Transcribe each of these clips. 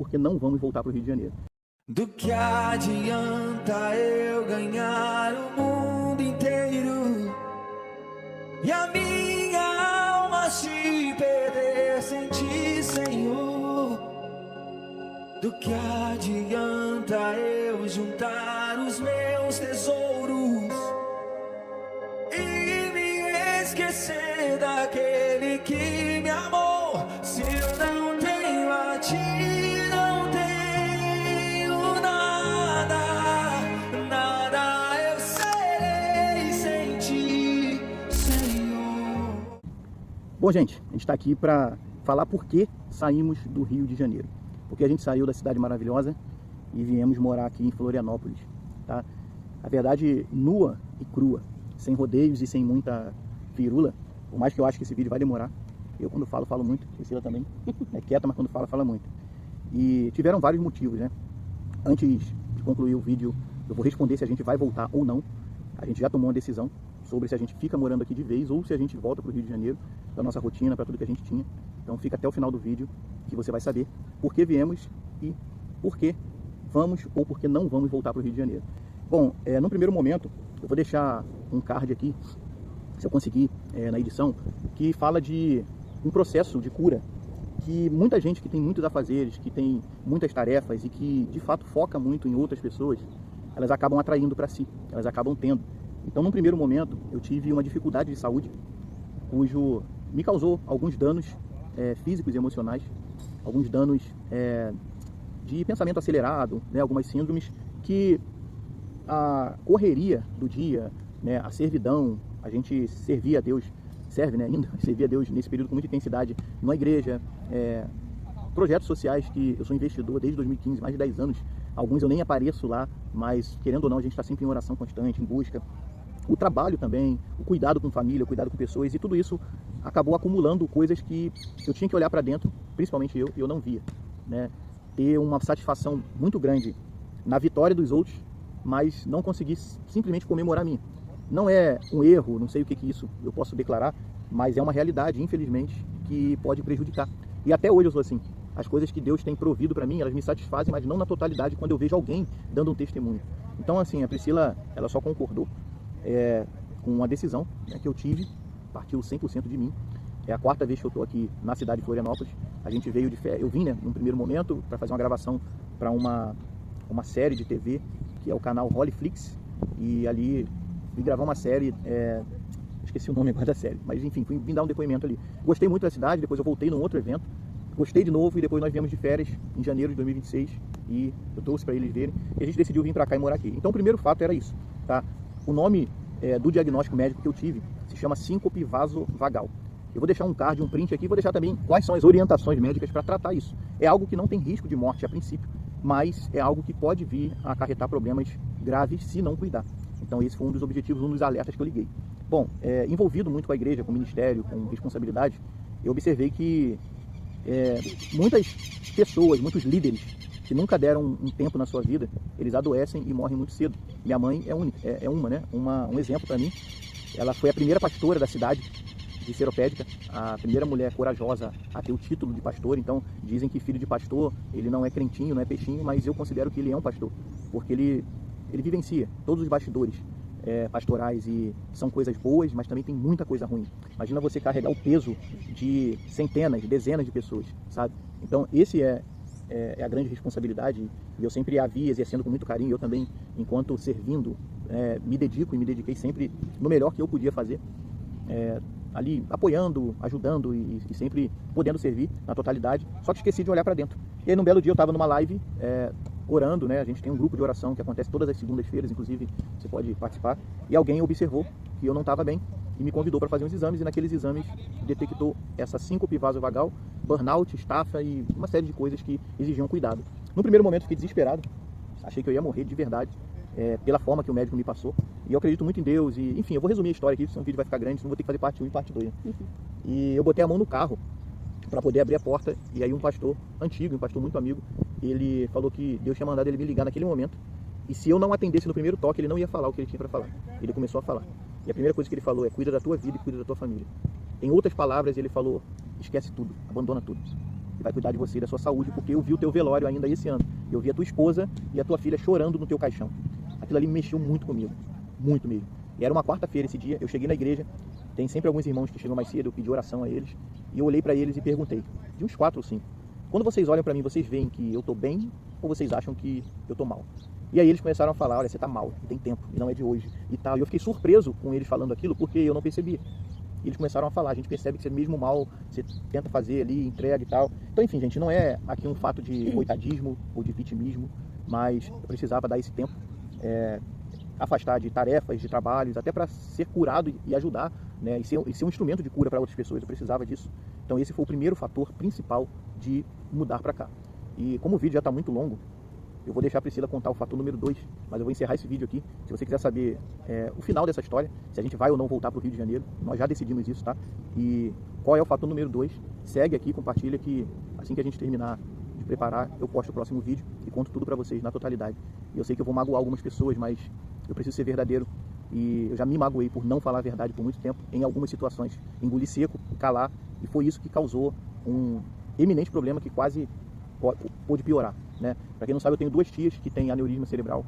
porque não vamos voltar para o Rio de Janeiro. Do que adianta eu ganhar o mundo inteiro e a minha alma se perder sem ti, Senhor? Do que adianta eu juntar os meus tesouros e me esquecer daquele que me amou? Se eu não tenho a ti, não tenho nada, nada eu serei sem ti, Senhor. Bom, gente, a gente está aqui para falar por que saímos do Rio de Janeiro. Porque a gente saiu da cidade maravilhosa e viemos morar aqui em Florianópolis, tá? A verdade nua e crua, sem rodeios e sem muita firula, por mais que eu acho que esse vídeo vai demorar. Eu quando falo, falo muito, Priscila também é quieta, mas quando fala, fala muito. E tiveram vários motivos, né? Antes de concluir o vídeo, eu vou responder se a gente vai voltar ou não. A gente já tomou uma decisão sobre se a gente fica morando aqui de vez ou se a gente volta para o Rio de Janeiro, para nossa rotina, para tudo que a gente tinha. Então fica até o final do vídeo que você vai saber por que viemos e por que vamos ou por que não vamos voltar para o Rio de Janeiro. Bom, no primeiro momento, eu vou deixar um card aqui, se eu conseguir, na edição, que fala de um processo de cura que muita gente que tem muitos afazeres, que tem muitas tarefas e que de fato foca muito em outras pessoas, elas acabam atraindo para si, elas acabam tendo. Então, num primeiro momento, eu tive uma dificuldade de saúde, cujo me causou alguns danos físicos e emocionais, alguns danos de pensamento acelerado, né, algumas síndromes que a correria do dia, né, a servidão, a gente servia a Deus, serve, né, ainda, servia a Deus nesse período com muita intensidade numa igreja, projetos sociais que eu sou investidor desde 2015, mais de 10 anos, alguns eu nem apareço lá, mas querendo ou não a gente está sempre em oração constante, em busca. O trabalho também, o cuidado com família, o cuidado com pessoas, e tudo isso acabou acumulando coisas que eu tinha que olhar para dentro, principalmente eu, e eu não via, né? Ter uma satisfação muito grande na vitória dos outros, mas não conseguir simplesmente comemorar a minha. Não é um erro, não sei o que isso eu posso declarar, mas é uma realidade, infelizmente, que pode prejudicar. E até hoje eu sou assim. As coisas que Deus tem provido para mim, elas me satisfazem, mas não na totalidade quando eu vejo alguém dando um testemunho. Então, assim, a Priscila, ela só concordou com uma decisão, né, que eu tive, partiu 100% de mim. É a quarta vez que eu estou aqui na cidade de Florianópolis. A gente veio de férias, eu vim, né, num primeiro momento, para fazer uma gravação para uma série de TV, que é o canal Hollyflix, e ali vim gravar uma série, esqueci o nome agora da série, mas enfim, vim dar um depoimento ali. Gostei muito da cidade, depois eu voltei num outro evento, gostei de novo e depois nós viemos de férias em janeiro de 2026 e eu trouxe para eles verem e a gente decidiu vir para cá e morar aqui. Então o primeiro fato era isso, tá? O nome do diagnóstico médico que eu tive se chama síncope vasovagal. Eu vou deixar um card, um print aqui, vou deixar também quais são as orientações médicas para tratar isso. É algo que não tem risco de morte a princípio, mas é algo que pode vir a acarretar problemas graves se não cuidar. Então esse foi um dos objetivos, um dos alertas que eu liguei. Bom, envolvido muito com a igreja, com o ministério, com responsabilidade, eu observei que muitas pessoas, muitos líderes que nunca deram um tempo na sua vida, eles adoecem e morrem muito cedo. Minha mãe é um exemplo para mim. Ela foi a primeira pastora da cidade de Seropédica, a primeira mulher corajosa a ter o título de pastor. Então dizem que filho de pastor, ele não é crentinho, não é peixinho, mas eu considero que ele é um pastor, porque ele vivencia todos os bastidores pastorais e são coisas boas, mas também tem muita coisa ruim. Imagina você carregar o peso de centenas, dezenas de pessoas, sabe? Então esse é a grande responsabilidade e eu sempre a vi exercendo com muito carinho. Eu também, enquanto servindo, me dedico e me dediquei sempre no melhor que eu podia fazer, ali apoiando, ajudando e sempre podendo servir na totalidade, só que esqueci de olhar para dentro. E aí num belo dia eu estava numa live orando, né? A gente tem um grupo de oração que acontece todas as segundas-feiras, inclusive você pode participar, e alguém observou que eu não estava bem e me convidou para fazer uns exames, e naqueles exames detectou essa síncope vasovagal, burnout, estafa e uma série de coisas que exigiam cuidado. No primeiro momento fiquei desesperado, achei que eu ia morrer de verdade, pela forma que o médico me passou, e eu acredito muito em Deus, e enfim, eu vou resumir a história aqui, senão o vídeo vai ficar grande, senão vou ter que fazer parte 1 e parte 2. E eu botei a mão no carro para poder abrir a porta, e aí um pastor antigo, um pastor muito amigo, ele falou que Deus tinha mandado ele me ligar naquele momento, e se eu não atendesse no primeiro toque, ele não ia falar o que ele tinha para falar. Ele começou a falar. E a primeira coisa que ele falou é: cuida da tua vida e cuida da tua família. Em outras palavras, ele falou: esquece tudo, abandona tudo. e vai cuidar de você e da sua saúde, porque eu vi o teu velório ainda esse ano. Eu vi a tua esposa e a tua filha chorando no teu caixão. Aquilo ali mexeu muito comigo, muito mesmo. E era uma quarta-feira esse dia, eu cheguei na igreja, tem sempre alguns irmãos que chegam mais cedo, eu pedi oração a eles, e eu olhei para eles e perguntei, de uns 4 ou 5, quando vocês olham para mim, vocês veem que eu tô bem ou vocês acham que eu tô mal? E aí eles começaram a falar, olha, você tá mal, tem tempo, e não é de hoje, e tal. E eu fiquei surpreso com eles falando aquilo, porque eu não percebia. E eles começaram a falar, a gente percebe que você mesmo mal, você tenta fazer ali, entrega e tal. Então, enfim, gente, não é aqui um fato de coitadismo ou de vitimismo, mas eu precisava dar esse tempo, afastar de tarefas, de trabalhos, até para ser curado e ajudar, né, e ser um instrumento de cura para outras pessoas. Eu precisava disso. Então esse foi o primeiro fator principal de mudar para cá. E como o vídeo já está muito longo, eu vou deixar a Priscila contar o fator número 2, mas eu vou encerrar esse vídeo aqui. Se você quiser saber o final dessa história, se a gente vai ou não voltar para o Rio de Janeiro, nós já decidimos isso, tá? E qual é o fator número 2, segue aqui, compartilha, que assim que a gente terminar de preparar, eu posto o próximo vídeo e conto tudo para vocês na totalidade. E eu sei que eu vou magoar algumas pessoas, mas eu preciso ser verdadeiro. E eu já me magoei por não falar a verdade por muito tempo, em algumas situações. Engoli seco, calar, e foi isso que causou um eminente problema que quase pôde piorar, né? Para quem não sabe, eu tenho 2 tias que têm aneurisma cerebral.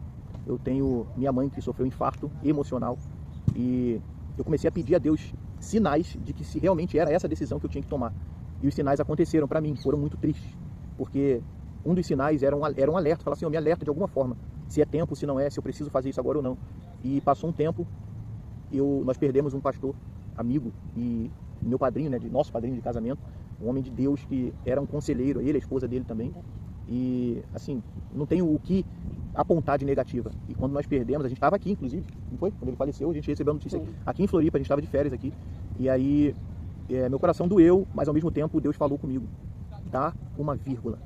Eu tenho minha mãe que sofreu infarto emocional. E eu comecei a pedir a Deus sinais de que se realmente era essa decisão que eu tinha que tomar. E os sinais aconteceram para mim, foram muito tristes. Porque um dos sinais era um alerta, falar assim, me alerta de alguma forma. Se é tempo, se não é, se eu preciso fazer isso agora ou não. E passou um tempo, nós perdemos um pastor amigo e meu padrinho, né, nosso padrinho de casamento, um homem de Deus que era um conselheiro, ele, a esposa dele também. E, assim, não tenho o que apontar de negativa. E quando nós perdemos, a gente estava aqui, inclusive, não foi? Quando ele faleceu, a gente recebeu a notícia aqui em Floripa, a gente estava de férias aqui. E aí, meu coração doeu, mas ao mesmo tempo Deus falou comigo, dá uma vírgula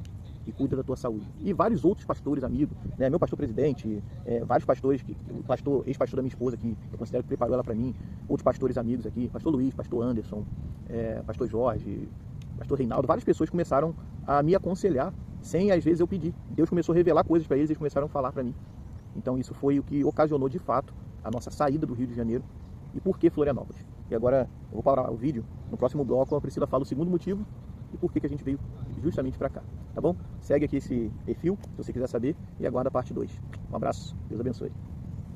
e cuida da tua saúde. E vários outros pastores amigos, né, meu pastor presidente, vários pastores, o ex-pastor da minha esposa, que eu considero que preparou ela para mim, outros pastores amigos aqui, pastor Luiz, pastor Anderson, pastor Jorge, pastor Reinaldo, várias pessoas começaram a me aconselhar, sem às vezes eu pedir. Deus começou a revelar coisas para eles e eles começaram a falar para mim. Então isso foi o que ocasionou de fato a nossa saída do Rio de Janeiro. E por que Florianópolis? E agora eu vou parar o vídeo, no próximo bloco a Priscila fala o segundo motivo e por que a gente veio justamente para cá, tá bom? Segue aqui esse perfil, se você quiser saber, e aguarda a parte 2. Um abraço, Deus abençoe.